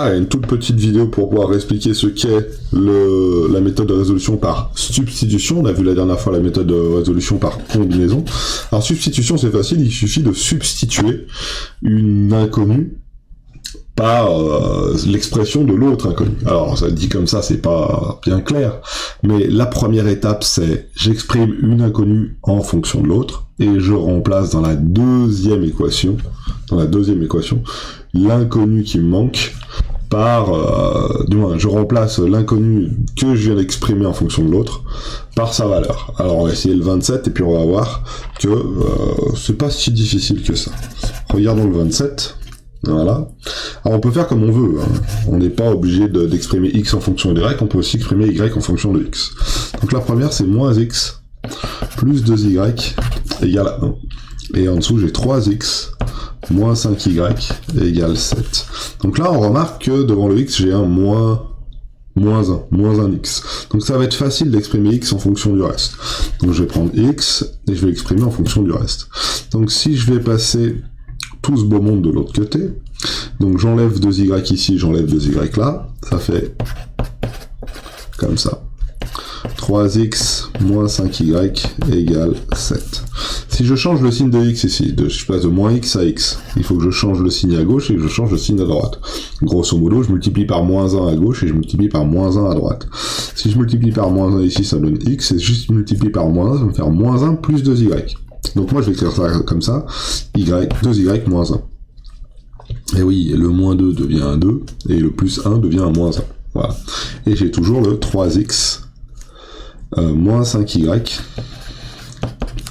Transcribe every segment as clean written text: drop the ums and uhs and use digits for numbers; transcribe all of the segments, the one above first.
Ah, une toute petite vidéo pour pouvoir expliquer ce qu'est la méthode de résolution par substitution. On a vu la dernière fois la méthode de résolution par combinaison. Alors, substitution, c'est facile, il suffit de substituer une inconnue par l'expression de l'autre inconnu. Alors, ça dit comme ça, c'est pas bien clair, mais la première étape, c'est j'exprime une inconnue en fonction de l'autre, et je remplace dans la deuxième équation, l'inconnu qui me manque par, du moins, je remplace l'inconnu que je viens d'exprimer en fonction de l'autre par sa valeur. Alors, on va essayer le 27, et puis on va voir que c'est pas si difficile que ça. Regardons le 27. Voilà. Alors on peut faire comme on veut, hein. On n'est pas obligé d'exprimer x en fonction de y, on peut aussi exprimer y en fonction de x. Donc la première c'est moins x plus 2y égale à 1. Et en dessous j'ai 3x moins 5y égale 7. Donc là on remarque que devant le x j'ai un moins 1x. Donc ça va être facile d'exprimer x en fonction du reste. Donc je vais prendre x et je vais l'exprimer en fonction du reste. Donc si je vais passer tout ce beau monde de l'autre côté, donc j'enlève 2y ici, j'enlève 2y là, ça fait comme ça. 3x moins 5y égale 7. Si je change le signe de x ici, je passe de moins x à x, il faut que je change le signe à gauche et que je change le signe à droite. Grosso modo, je multiplie par moins 1 à gauche et je multiplie par moins 1 à droite. Si je multiplie par moins 1 ici, ça me donne x, et juste multiplier par moins 1, ça va me faire moins 1 plus 2y. Donc moi je vais écrire ça comme ça, 2y moins 1. Et oui, le moins 2 devient un 2, et le plus 1 devient un moins 1. Voilà. Et j'ai toujours le 3x moins 5y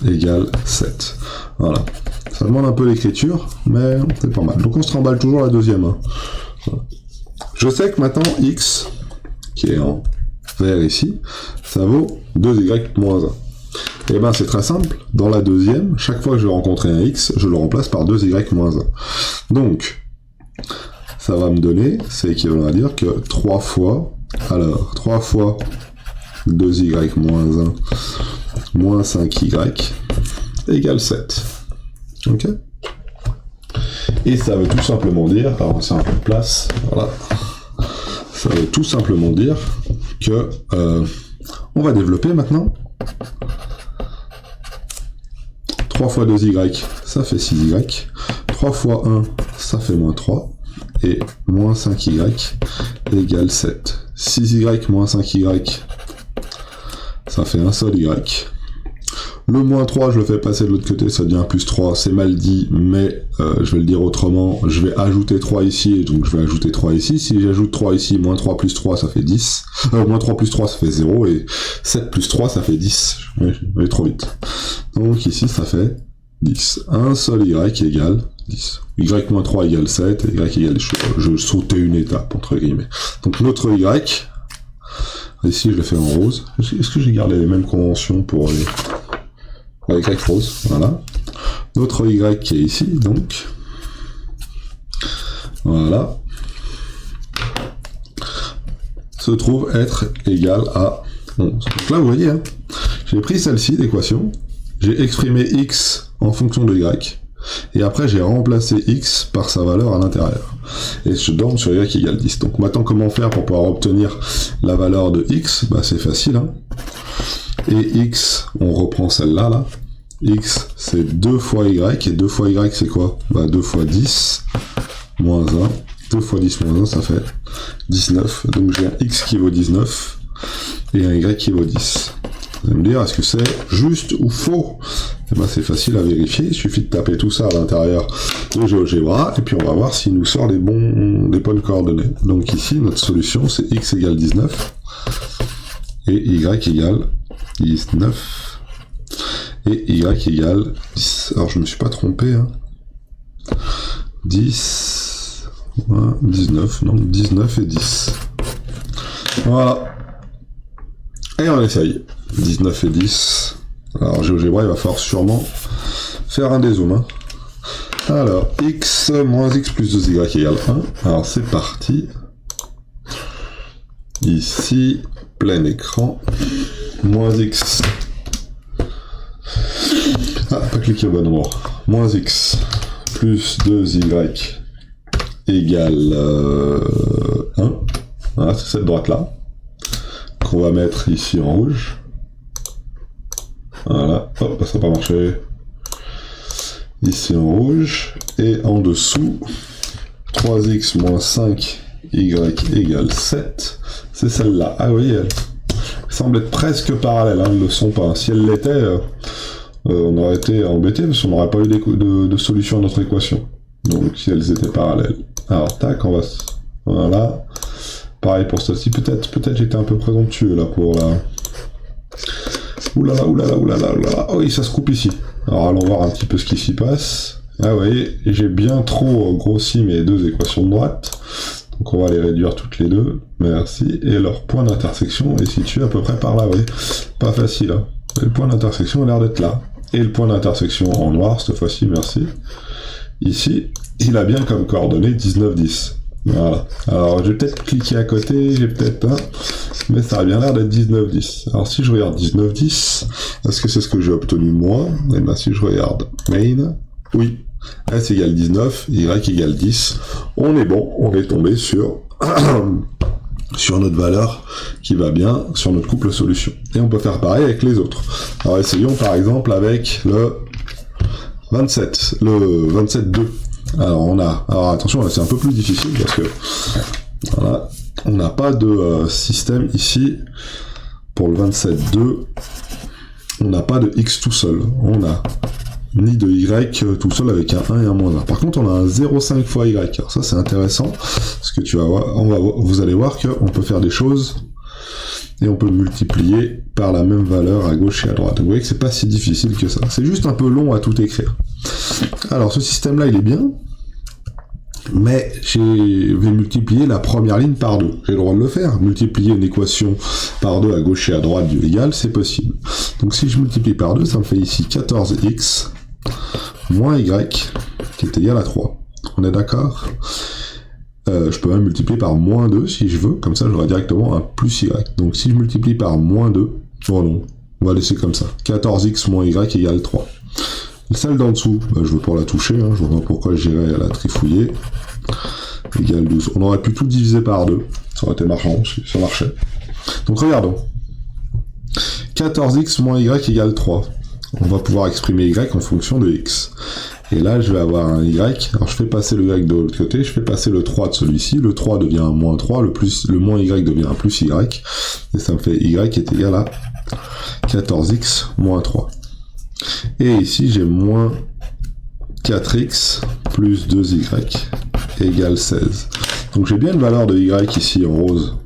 égale 7. Voilà. Ça demande un peu d'écriture, mais c'est pas mal. Donc on se remballe toujours la deuxième. Hein. Voilà. Je sais que maintenant x, qui est en vert ici, ça vaut 2y moins 1. Et ben c'est très simple, dans la deuxième, chaque fois que je vais rencontrer un x, je le remplace par 2y moins 1. Donc, ça va me donner, c'est équivalent à dire que 3 fois 2y moins 1 moins 5y égale 7. Ok? Et ça veut tout simplement dire, alors c'est un peu de place, voilà, ça veut tout simplement dire que on va développer maintenant. 3 fois 2y, ça fait 6y. 3 fois 1, ça fait moins 3. Et moins 5y égale 7. 6y moins 5y, ça fait un seul y. Le moins 3, je le fais passer de l'autre côté, ça devient plus 3. C'est mal dit, mais je vais le dire autrement. Je vais ajouter 3 ici, et donc je vais ajouter 3 ici. Si j'ajoute 3 ici, moins 3 plus 3, ça fait 10. Moins 3 plus 3, ça fait 0. Et 7 plus 3, ça fait 10. Je vais trop vite. Donc ici, ça fait 10. Un seul y égale 10. Y moins 3 égale 7, et y égale... Je sautais une étape, entre guillemets. Donc notre y... Ici, je l'ai fait en rose. Est-ce que j'ai gardé les mêmes conventions pour les... Y rose, voilà. Notre y qui est ici, donc. Voilà. Se trouve être égal à 11. Donc là, vous voyez, hein, j'ai pris celle-ci, l'équation. J'ai exprimé x en fonction de y. Et après, j'ai remplacé x par sa valeur à l'intérieur. Et je donne sur y égale 10. Donc maintenant, comment faire pour pouvoir obtenir la valeur de x? Bah, c'est facile, hein. Et x, on reprend celle-là, là. X, c'est 2 fois y, et 2 fois y, c'est quoi? Bah, 2 fois 10, moins 1. 2 fois 10 moins 1, ça fait 19. Donc j'ai un x qui vaut 19, et un y qui vaut 10. Vous allez me dire, est-ce que c'est juste ou faux? Eh ben, c'est facile à vérifier, il suffit de taper tout ça à l'intérieur de GeoGebra, et puis on va voir s'il nous sort les bonnes coordonnées. Donc ici, notre solution, c'est x égale 19, et y égale 19, et y égale 10. Alors je me suis pas trompé, hein. 10, 19, non, 19 et 10. Voilà. Et on essaye. 19 et 10. Alors GeoGebra, il va falloir sûrement faire un dézoom. Hein. Alors, x moins x plus 2y égale 1. Alors c'est parti. Ici, plein écran. Moins x. Ah, pas cliquer au bon endroit. Moins x plus 2y égale 1. Voilà, c'est cette droite-là. Qu'on va mettre ici en rouge. Voilà, hop, ça n'a pas marché. Ici en rouge. Et en dessous, 3x moins 5y égale 7. C'est celle-là. Ah oui, elle semble être presque parallèle, hein, elles ne le sont pas. Si elles l'étaient, on aurait été embêté parce qu'on n'aurait pas eu de solution à notre équation. Donc si elles étaient parallèles. Alors tac, on va... Voilà. Pareil pour celle-ci. Peut-être j'étais un peu présomptueux là pour la... Oulala, oulala, oulala, oulala. Oh oui, ça se coupe ici. Alors allons voir un petit peu ce qui s'y passe. Ah vous voyez, j'ai bien trop grossi mes deux équations de droite. Donc on va les réduire toutes les deux. Merci. Et leur point d'intersection est situé à peu près par là, vous voyez. Pas facile, hein. Le point d'intersection a l'air d'être là. Et le point d'intersection en noir, cette fois-ci, merci. Ici, il a bien comme coordonnée 19, 10. Voilà. Alors, je vais peut-être cliquer à côté, j'ai peut-être un, mais ça a bien l'air d'être 19, 10. Alors, si je regarde 19, 10, est-ce que c'est ce que j'ai obtenu moi? Et bien, si je regarde main, oui. S égale 19, Y égale 10. On est bon, on est tombé sur... sur notre valeur qui va bien sur notre couple solution. Et on peut faire pareil avec les autres. Alors essayons par exemple avec le 27, le 27.2. Alors attention, là c'est un peu plus difficile parce que voilà, on n'a pas de système ici pour le 27.2. On n'a pas de X tout seul. On a ni de Y tout seul avec un 1 et un moins 1. Par contre, on a un 0,5 fois Y. Alors ça, c'est intéressant, parce que tu vas voir, vous allez voir qu'on peut faire des choses, et on peut multiplier par la même valeur à gauche et à droite. Donc, vous voyez que c'est pas si difficile que ça. C'est juste un peu long à tout écrire. Alors, ce système-là, il est bien, mais je vais multiplier la première ligne par 2. J'ai le droit de le faire. Multiplier une équation par 2 à gauche et à droite du égal, c'est possible. Donc si je multiplie par 2, ça me fait ici 14x moins y qui est égal à 3. On est d'accord? Je peux même multiplier par moins 2 si je veux, comme ça j'aurai directement un plus y. Donc si je multiplie par moins 2, oh non, on va laisser comme ça. 14x moins y égale 3. Celle d'en dessous, je veux pas la toucher, hein, je vois pas pourquoi j'irais la trifouiller. Égale 12. On aurait pu tout diviser par 2, ça aurait été marrant si ça marchait. Donc regardons. 14x moins y égale 3. On va pouvoir exprimer y en fonction de x. Et là, je vais avoir un y. Alors, je fais passer le y de l'autre côté. Je fais passer le 3 de celui-ci. Le 3 devient un moins 3. Le moins y devient un plus y. Et ça me fait y qui est égal à 14x moins 3. Et ici, j'ai moins 4x plus 2y égale 16. Donc, j'ai bien une valeur de y ici en rose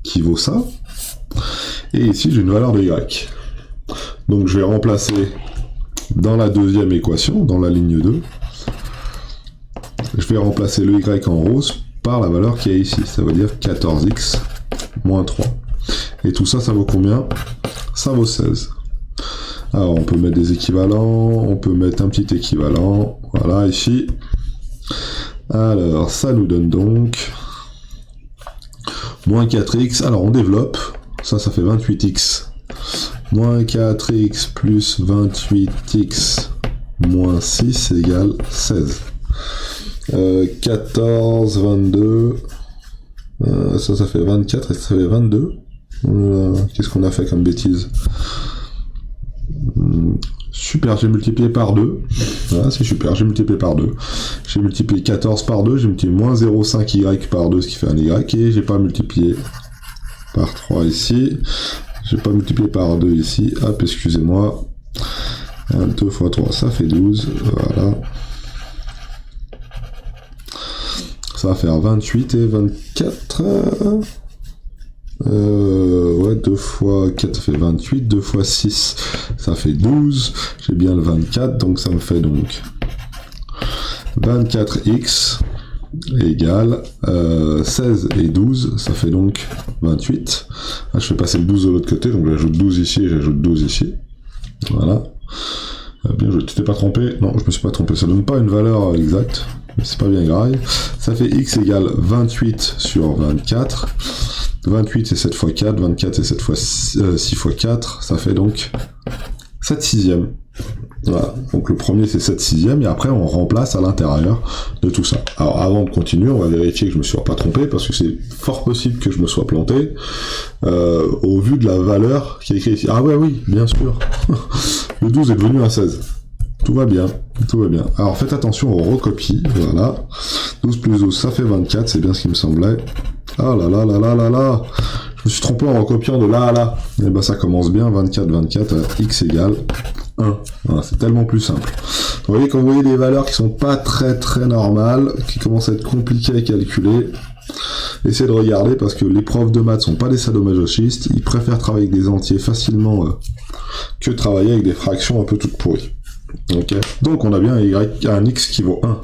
qui vaut ça. Et ici, j'ai une valeur de y. Donc, je vais remplacer dans la deuxième équation, dans la ligne 2, je vais remplacer le y en rose par la valeur qui est ici. Ça veut dire 14x moins 3. Et tout ça, ça vaut combien? Ça vaut 16. Alors, on peut mettre des équivalents, on peut mettre un petit équivalent. Voilà, ici. Alors, ça nous donne donc moins 4x. Alors, on développe. Ça fait 28x. Moins 4x plus 28x moins 6 égale 16. 14, 22. Ça fait 24 et ça fait 22. Qu'est-ce qu'on a fait comme bêtise? Super, j'ai multiplié par 2. Voilà, c'est super, j'ai multiplié par 2. J'ai multiplié 14 par 2, j'ai multiplié moins 0,5y par 2, ce qui fait un y, et j'ai pas multiplié par 3 ici. J'ai pas multiplié par 2 ici. Hop, excusez-moi. 2 fois 3, ça fait 12. Voilà. Ça va faire 28 et 24. Ouais, 2 fois 4, ça fait 28. 2 fois 6, ça fait 12. J'ai bien le 24, donc ça me fait donc 24x égale 16 et 12, ça fait donc 28. Là, je fais passer le 12 de l'autre côté, donc j'ajoute 12 ici et j'ajoute 12 ici. Voilà. Bien joué, tu t'es pas trompé? Non, je me suis pas trompé, ça donne pas une valeur exacte, mais c'est pas bien grave. Ça fait x égale 28 sur 24. 28 c'est 7 fois 4, 24 c'est 7 fois 6 fois 4, ça fait donc 7 sixièmes. Voilà, donc le premier c'est 7 sixièmes et après on remplace à l'intérieur de tout ça. Alors avant de continuer, on va vérifier que je me sois pas trompé parce que c'est fort possible que je me sois planté au vu de la valeur qui est écrite ici. Ah ouais, oui, bien sûr. Le 12 est devenu un 16. Tout va bien, tout va bien. Alors faites attention aux recopies, voilà. 12 plus 12, ça fait 24, c'est bien ce qui me semblait. Ah là là là là là là. Je me suis trompé en recopiant de là à là. Et ben ça commence bien, 24, 24, x égale 1. Voilà, c'est tellement plus simple. Vous voyez, quand vous voyez des valeurs qui sont pas très très normales, qui commencent à être compliquées à calculer, essayez de regarder parce que les profs de maths sont pas des sadomasochistes, ils préfèrent travailler avec des entiers facilement que travailler avec des fractions un peu toutes pourries. Ok. Donc on a bien un x qui vaut 1.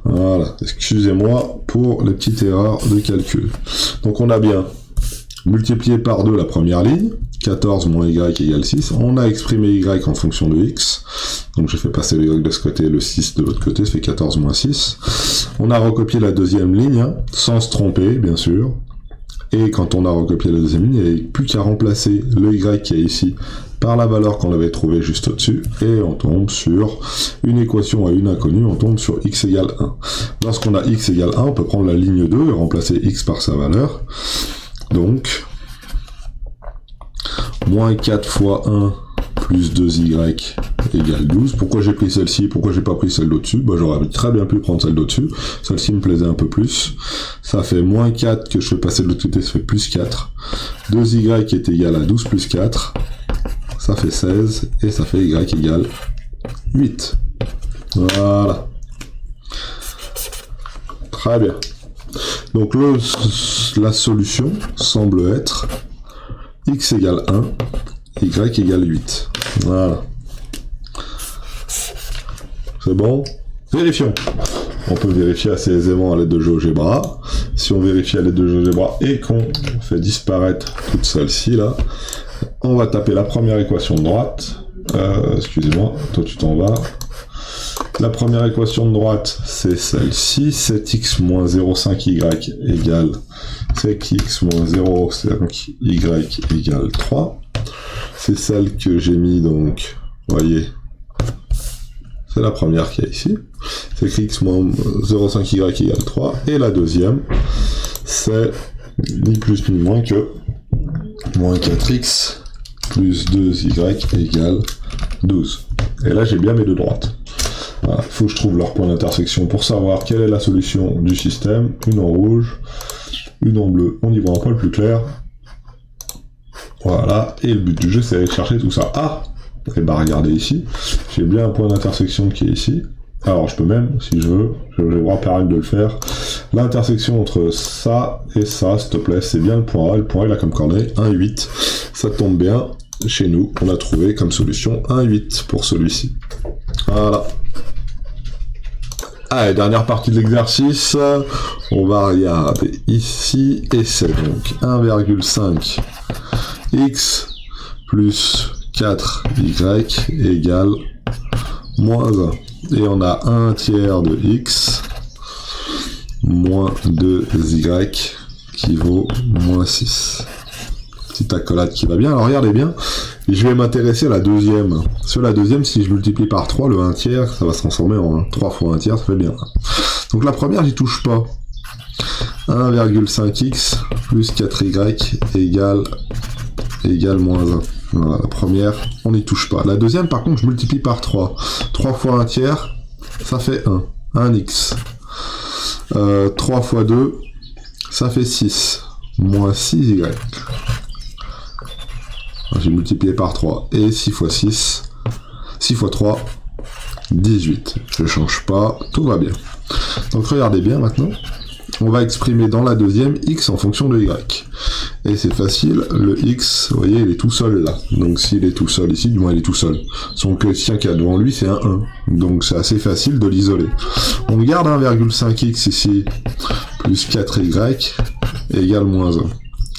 Voilà, excusez-moi pour les petites erreurs de calcul. Donc on a bien multiplié par 2 la première ligne, 14 moins y égale 6. On a exprimé y en fonction de x. Donc j'ai fait passer le y de ce côté et le 6 de l'autre côté, ça fait 14 moins 6. On a recopié la deuxième ligne, hein, sans se tromper, bien sûr. Et quand on a recopié la deuxième ligne, il n'y avait plus qu'à remplacer le y qui est ici par la valeur qu'on avait trouvée juste au-dessus, et on tombe sur une équation à une inconnue, on tombe sur x égale 1. Lorsqu'on a x égale 1, on peut prendre la ligne 2 et remplacer x par sa valeur. Donc, moins 4 fois 1 plus 2y égale 12. Pourquoi j'ai pris celle-ci? Pourquoi j'ai pas pris celle d'au-dessus? Bah, j'aurais très bien pu prendre celle d'au-dessus. Celle-ci me plaisait un peu plus. Ça fait moins 4 que je fais passer de l'autre côté, ça fait plus 4. 2y est égal à 12 plus 4. Ça fait 16. Et ça fait y égale 8. Voilà. Très bien. Donc la solution semble être x égale 1, y égale 8. Voilà. C'est bon? Vérifions. On peut vérifier assez aisément à l'aide de GeoGebra. Si on vérifie à l'aide de GeoGebra et qu'on fait disparaître toute celle-ci là, on va taper la première équation de droite. Excusez-moi, toi tu t'en vas. La première équation de droite, c'est celle-ci, 7x moins 0,5y égale 5x moins 0,5y égale 3. C'est celle que j'ai mis, donc, vous voyez, c'est la première qui est ici. C'est x moins 0,5y égale 3. Et la deuxième, c'est ni plus ni moins que moins 4x plus 2y égale 12. Et là, j'ai bien mes deux droites. Voilà, il faut que je trouve leur point d'intersection pour savoir quelle est la solution du système. Une en rouge, une en bleu. On y voit un poil plus clair. Voilà, et le but du jeu, c'est d'aller chercher tout ça. Ah, et bah regardez ici, j'ai bien un point d'intersection qui est ici. Alors je peux même, si je veux, je vais voir permettre de le faire. L'intersection entre ça et ça, s'il te plaît, c'est bien le point A. Le point A, il a comme coordonnée 1, 8. Ça tombe bien. Chez nous, on a trouvé comme solution 1, 8 pour celui-ci. Voilà. Allez, dernière partie de l'exercice, on va regarder ici, et c'est donc 1,5 x plus 4y égale moins 1. Et on a 1 tiers de x moins 2y qui vaut moins 6. Petite accolade qui va bien. Alors regardez bien, je vais m'intéresser à la deuxième. Sur la deuxième, si je multiplie par 3, le 1 tiers, ça va se transformer en 1. 3 fois 1 tiers, ça fait bien. Donc la première, j'y touche pas. 1,5x plus 4y égale moins 1. Voilà, la première, on n'y touche pas. La deuxième, par contre, je multiplie par 3. 3 fois 1 tiers, ça fait 1. 1x. 3 fois 2, ça fait 6. Moins 6y. J'ai multiplié par 3. Et 6 fois 6, 6 fois 3, 18. Je change pas, tout va bien. Donc regardez bien maintenant. On va exprimer dans la deuxième x en fonction de y. Et c'est facile, le x, vous voyez, il est tout seul là. Donc s'il est tout seul ici, du moins il est tout seul. Son coefficient qu'il y a devant lui, c'est un 1. Donc c'est assez facile de l'isoler. On garde 1,5x ici, plus 4y, égale moins 1.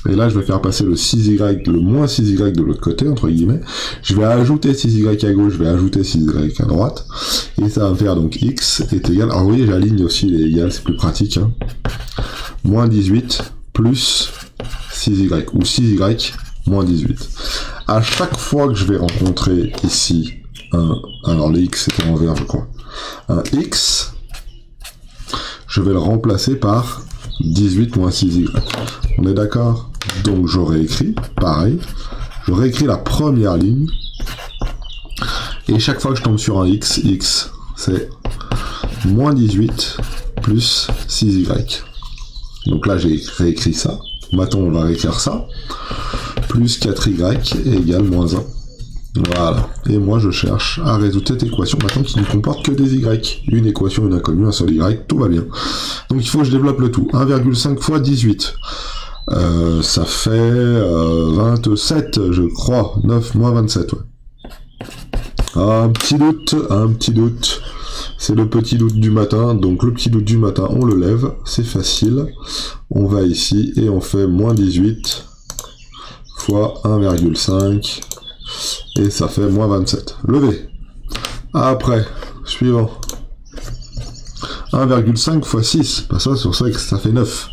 Et là, je vais faire passer le 6y, le moins 6y de l'autre côté, entre guillemets. Je vais ajouter 6y à gauche, je vais ajouter 6y à droite. Et ça va me faire donc x est égal... Alors vous voyez, j'aligne aussi les égales, c'est plus pratique. Hein. Moins 18 plus 6y, ou 6y moins 18. À chaque fois que je vais rencontrer ici alors les x c'était envers je crois, un x, je vais le remplacer par 18 moins 6y. On est d'accord? Donc j'aurais écrit, pareil, j'aurais écrit la première ligne, et chaque fois que je tombe sur un x, c'est moins 18 plus 6y. Donc là j'ai réécrit ça, maintenant on va réécrire ça, plus 4y égale moins 1. Voilà, et moi je cherche à résoudre cette équation maintenant qui ne comporte que des y. Une équation, une inconnue, un seul y, tout va bien. Donc il faut que je développe le tout. 1,5 fois 18. Ça fait 27, je crois. 9 moins 27, ouais. Un petit doute. C'est le petit doute du matin. Donc le petit doute du matin, on le lève. C'est facile. On va ici et on fait moins 18 fois 1,5. Et ça fait moins 27. Levé. Après, suivant. 1,5 fois 6. Bah ça, sur ça, ça fait 9.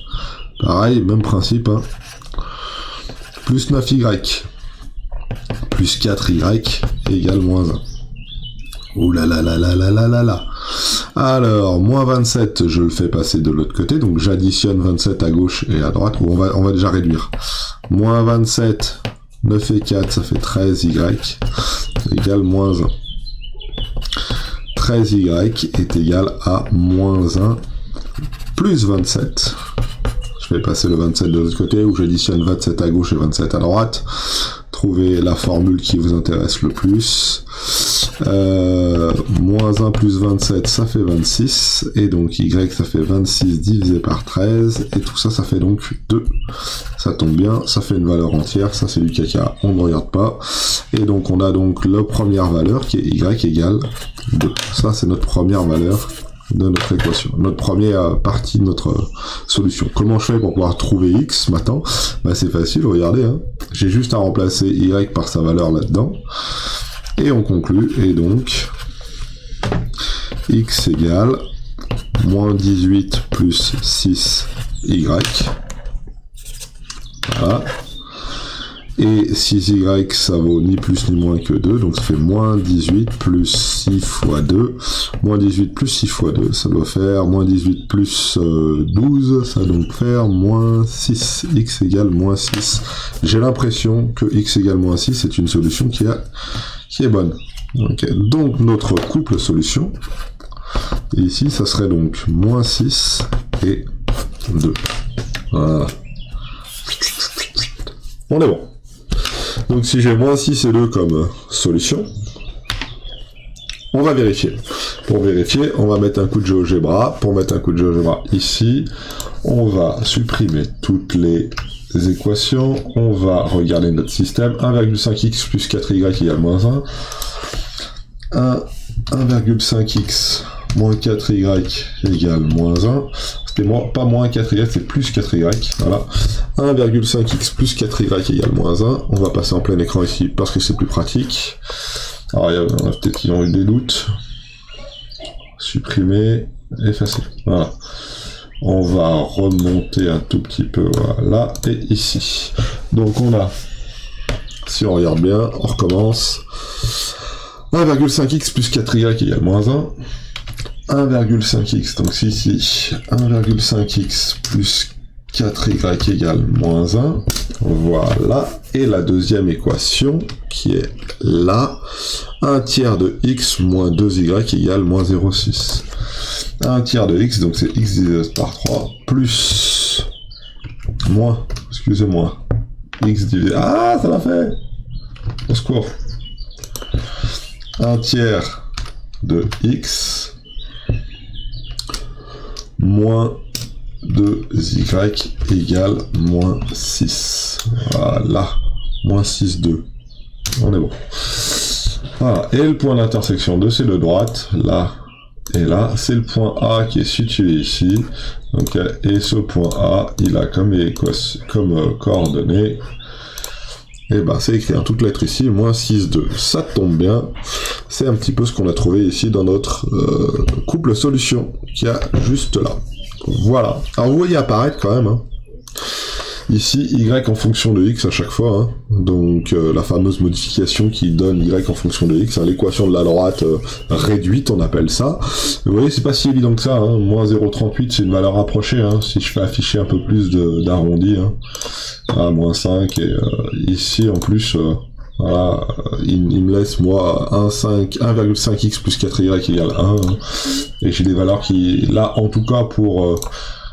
Pareil, même principe. Hein. Plus 9y. Plus 4y égale moins 1. Ouh là là là là là là là là. Alors, moins 27, je le fais passer de l'autre côté. Donc j'additionne 27 à gauche et à droite. Ou on va déjà réduire. Moins 27... 9 et 4, ça fait 13y égale moins 1. 13y est égal à moins 1 plus 27. Je vais passer le 27 de l'autre côté où j'additionne 27 à gauche et 27 à droite. Trouvez la formule qui vous intéresse le plus. Moins 1 plus 27, ça fait 26. Et donc y, ça fait 26 divisé par 13. Et tout ça, ça fait donc 2. Ça tombe bien, ça fait une valeur entière. Ça, c'est du caca, on ne regarde pas. Et donc, on a donc la première valeur qui est y égale 2. Ça, c'est notre première valeur de notre équation, notre première partie de notre solution. Comment je fais pour pouvoir trouver x maintenant? Bah c'est facile, regardez, hein. J'ai juste à remplacer y par sa valeur là-dedans, et on conclut, et donc x égale moins 18 plus 6y, voilà. Et 6y, ça vaut ni plus ni moins que 2, donc ça fait moins 18 plus 6 fois 2. Moins 18 plus 6 fois 2, ça doit faire moins 18 plus 12, ça doit donc faire moins 6. X égale moins 6. J'ai l'impression que x égale moins 6 est une solution qui est bonne. Okay. Donc notre couple solution, et ici ça serait donc moins 6 et 2. Voilà. On est bon. Donc si j'ai moins 6 et 2 comme solution, on va vérifier. Pour vérifier, on va mettre un coup de GeoGebra. Pour mettre un coup de GeoGebra ici, on va supprimer toutes les équations. On va regarder notre système. 1,5x plus 4y égale moins 1. 1,5x moins 4y égale moins 1. C'était pas moins 4y, c'est plus 4y. Voilà. 1,5x plus 4y égale moins 1. On va passer en plein écran ici parce que c'est plus pratique. Alors, il y en a peut-être qui ont eu des doutes. Supprimer, effacer. Voilà. On va remonter un tout petit peu, voilà, et ici. Donc on a, si on regarde bien, on recommence. 1,5x plus 4y égale moins 1. 1,5x, donc c'est ici, 1,5x plus 4y égale moins 1, voilà, et la deuxième équation, qui est là, 1 tiers de x moins 2y égale moins 0,6. 1 tiers de x, donc c'est x divisé par 3, plus, moins, excusez-moi, x divisé, ah, ça l'a fait, au secours, 1 tiers de x, moins 2y égale moins 6. Voilà. Moins 6, 2. On est bon. Voilà. Et le point d'intersection de ces deux droites, là et là, c'est le point A qui est situé ici. Donc, et ce point A, il a comme coordonnées, et ben c'est écrit en toutes lettres ici, moins 6, 2. Ça tombe bien. C'est un petit peu ce qu'on a trouvé ici dans notre couple solution, qui a juste là. Voilà. Alors vous voyez apparaître quand même, hein, Ici, y en fonction de x à chaque fois, hein. Donc la fameuse modification qui donne y en fonction de x, hein, l'équation de la droite réduite, on appelle ça. Vous voyez, c'est pas si évident que ça, hein. Moins 0,38, c'est une valeur rapprochée, hein, si je fais afficher un peu plus d'arrondi, hein. À moins 5, et ici, en plus... voilà, il me laisse moi 1,5x plus 4y égale 1, hein, et j'ai des valeurs qui, là en tout cas pour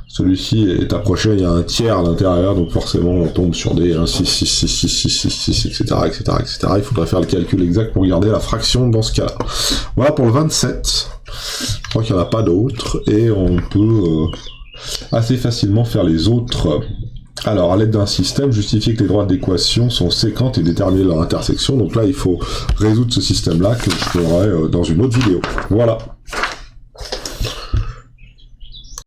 celui-ci est approché, il y a un tiers à l'intérieur, donc forcément on tombe sur des 6, 6, 6, 6, 6, 6, 6, etc., etc., etc. Il faudrait faire le calcul exact pour garder la fraction dans ce cas-là. Voilà pour le 27, je crois qu'il n'y en a pas d'autres, et on peut assez facilement faire les autres. Alors, à l'aide d'un système, justifier que les droites d'équation sont séquentes et déterminer leur intersection. Donc là, il faut résoudre ce système-là que je ferai dans une autre vidéo. Voilà.